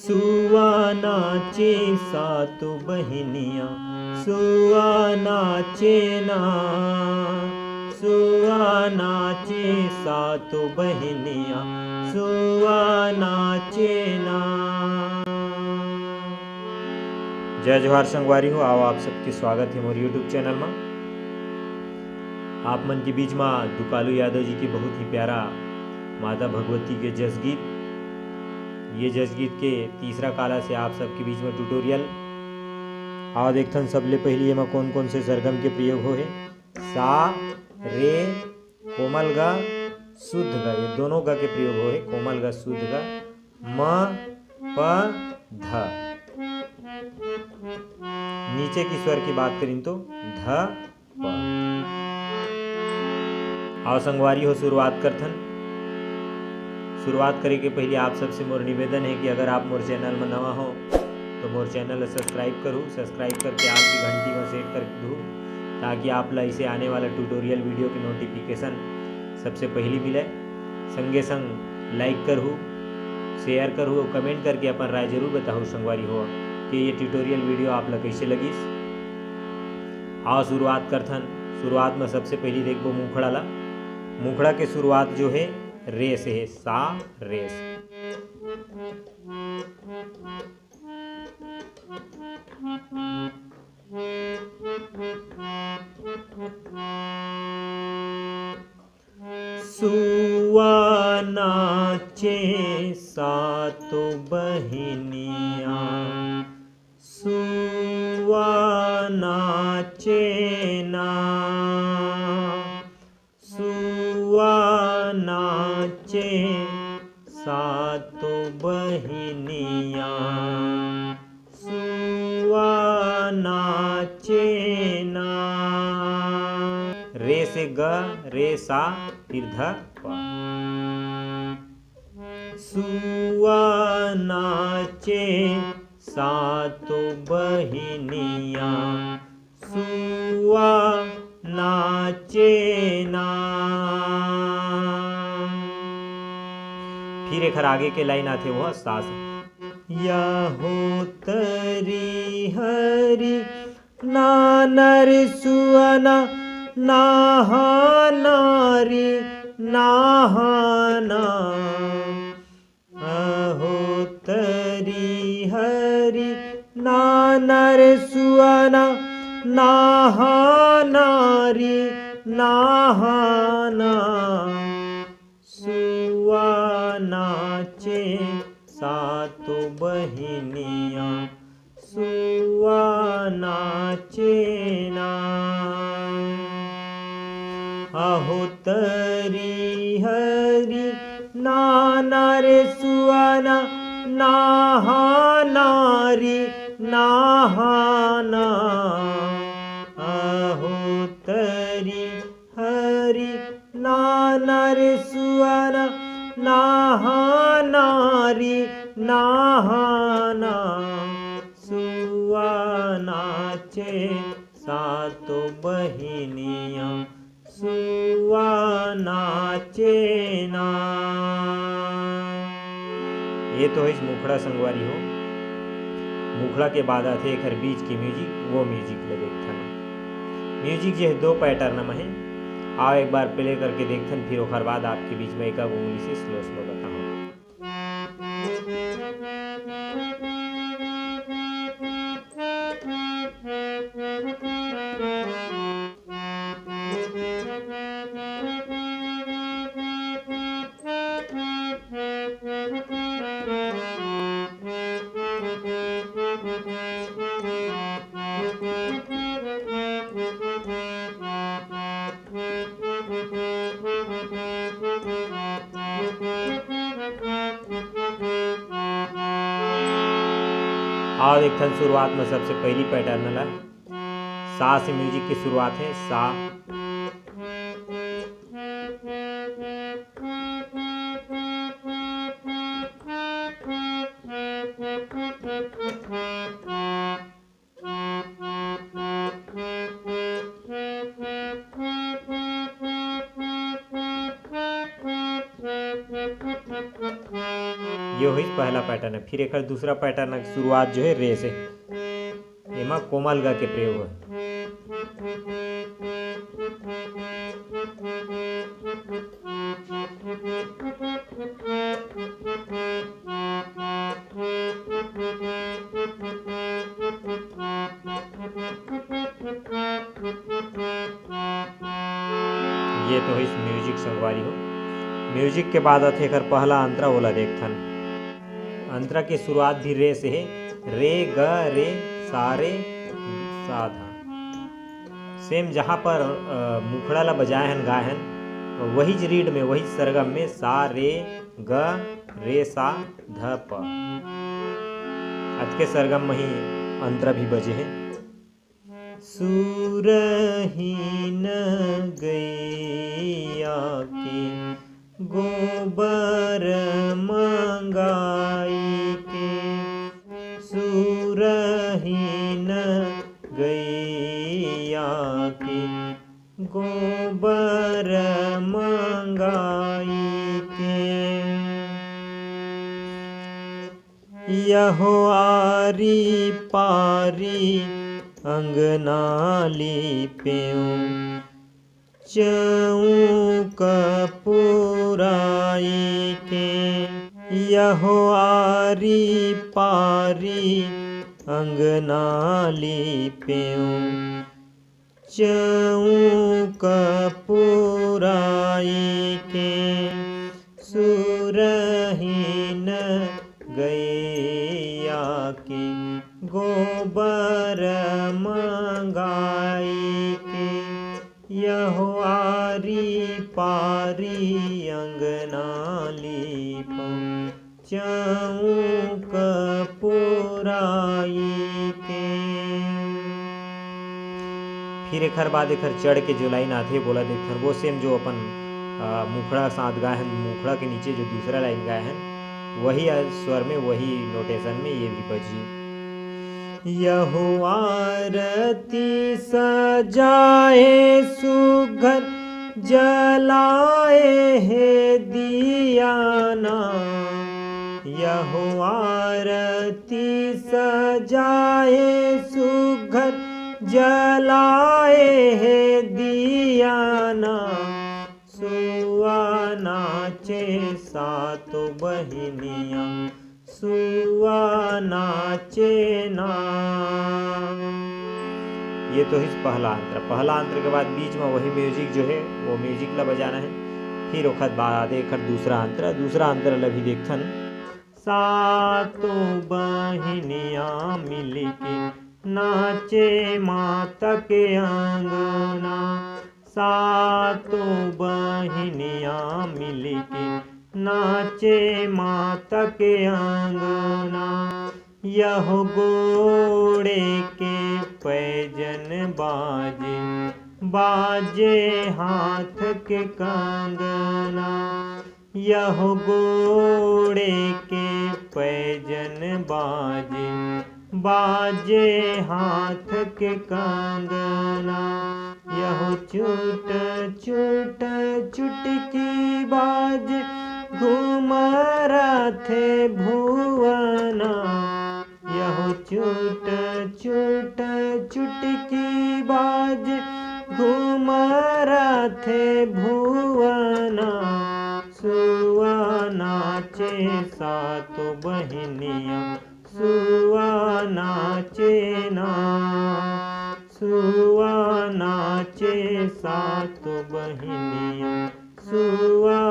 सुआ नाचे सातो बहनिया, सुआ नाचे ना, सुआ नाचे सातो बहनिया, सुआ नाचे ना। जय जोहार संगवारी हो, आओ आप सबके स्वागत है मोर यूट्यूब चैनल में। आप मन के बीच में दुकालू यादव जी की बहुत ही प्यारा माता भगवती के जस गीत, ये जस गीत के तीसरा काला से आप सबके बीच में ट्यूटोरियल। आओ देखथन सबले पहली एमा कौन कौन से सरगम के प्रयोग हो है। सा, रे, कोमल ग, शुद्ध ग, ये दोनों ग के प्रयोग हो है। कोमल ग, शुद्ध ग, म, प, ध। नीचे की स्वर की बात करें तो ध, प। आओ संगवारी हो, शुरुआत करथन। शुरुआत करे के पहले आप सबसे मोर निवेदन है कि अगर आप मोर चैनल में नवा हो तो मोर चैनल सब्सक्राइब करूँ, सब्सक्राइब करके आप की घंटी में सेट कर दूँ, ताकि आप ला इसे आने वाला ट्यूटोरियल वीडियो की नोटिफिकेशन सबसे पहली मिले। संगे संग लाइक करूँ, शेयर करूँ, कमेंट करके अपन राय जरूर बताऊँ संगवारी हो कि ये ट्यूटोरियल वीडियो आप ला कैसे लगिस। आओ शुरुआत करथन। शुरुआत में सबसे पहले देखो मुखड़ा ला। मुखड़ा के शुरुआत जो है रे से है, सा रे से। सुआ नाचे सातो बहनिया, सुआ नाचे ना, सुआ नाचे सातो बहनिया, सुआ नाचे ना। रे से ग, रे सा, फिर ध, प। सुआ नाचे सातो बहनिया, सुआ नाचे ना। फिर एक आगे के लाइन आते वह सा से। या हो तरी हरी नानर सुअना, नाहा नारी नाहाना। अहो तरी हरी नानर सुअना, नाहा नारी नाहाना। सुआ नाचे सातो बहनिया, सुआ नाचे ना। अहो तरी हरी नानर सुअना, नाहा नारी नाहाना। अहो तरी हरी नानर सुअना, नाहा नारी नाहाना। सुआ नाचे सातो बहनिया, सुआ नाचे ना। ये तो है मुखड़ा संगवारी हो। मुखड़ा के बाद आते एक बीच की म्यूजिक, वो म्यूजिक लगे था। म्यूजिक जो है दो पैटर्न में है। आओ एक बार प्ले करके देखथन, फिर ओकर बाद आपके बीच में एक उंगली से स्लो स्लो बताऊँ। आओ देखथन शुरुआत में सबसे पहली पैटर्न ला। सा से म्यूजिक की शुरुआत है, सा। ये हुई पहला पैटर्न है। फिर एक दूसरा पैटर्न की शुरुआत जो है रे से, एमा कोमल ग के प्रयोग है। ये तो इस म्यूजिक संगवारी हो। म्यूजिक के बाद आते कर पहला अंतरा बोला देखथन। अंतरा की शुरुआत भी रे से है, रे ग रे सा रे सा धा। सेम जहाँ पर मुखड़ा ला बजाए हन गाए हन, वही रीड में वही सरगम में सा रे ग रे सा ध प। आज के सरगम में ही अंतरा भी बजे हैं। सुरहीन गैया के गोबर मंगाई के, सुरहीन गैया के गोबर मंगाई के, यहो आरी पारी अंगना लीप्यूं, चौक पुराई के, यहो आरी पारी अंगना लीप्यूं, चौक पुराई के, सुरहीन गैया के गोबर मंगाई के, यहो आरी पारी अंगना लीपऊं, चौक पुराई के। फिर एक बाद एक चढ़ के जो लाइन आती है बोला देखकर, वो सेम जो अपन मुखड़ा साथ गाए हैं, मुखड़ा के नीचे जो दूसरा लाइन गाए हैं वही स्वर में वही नोटेशन में ये भी बजी। यहो आरती सजाए सुघर जलाए है दियाना, यहो आरती सजाए सुघर जलाए है दियाना, सुआ नाचे सातो बहिनिया, सुआ नाचे ना। ये तो इस पहला अंतर के बाद बीच में वही म्यूजिक जो है वो म्यूजिक ला बजाना है। फिर वक्त बाद एक दूसरा अंतर ला भी देखथन। सातो बहिनिया मिली के नाचे माता के अंगना, सातो बहिनिया मिली के नाचे माता के अंगना, यह गोड़े के पैजन बाजे, बाजे हाथ के कंगना, यह गोड़े के पैजन बाजे, बाजे हाथ के कंगना, यह चुट चुट चुटकी बाज घूमरा थे भुवना, यह चुट चुट चुटकी बाज घूमरा थे भुवना, सुआ नाचे सातो बहिनिया, सुआ नाचे ना, सुआ नाचे सातो बहिनिया, सुआ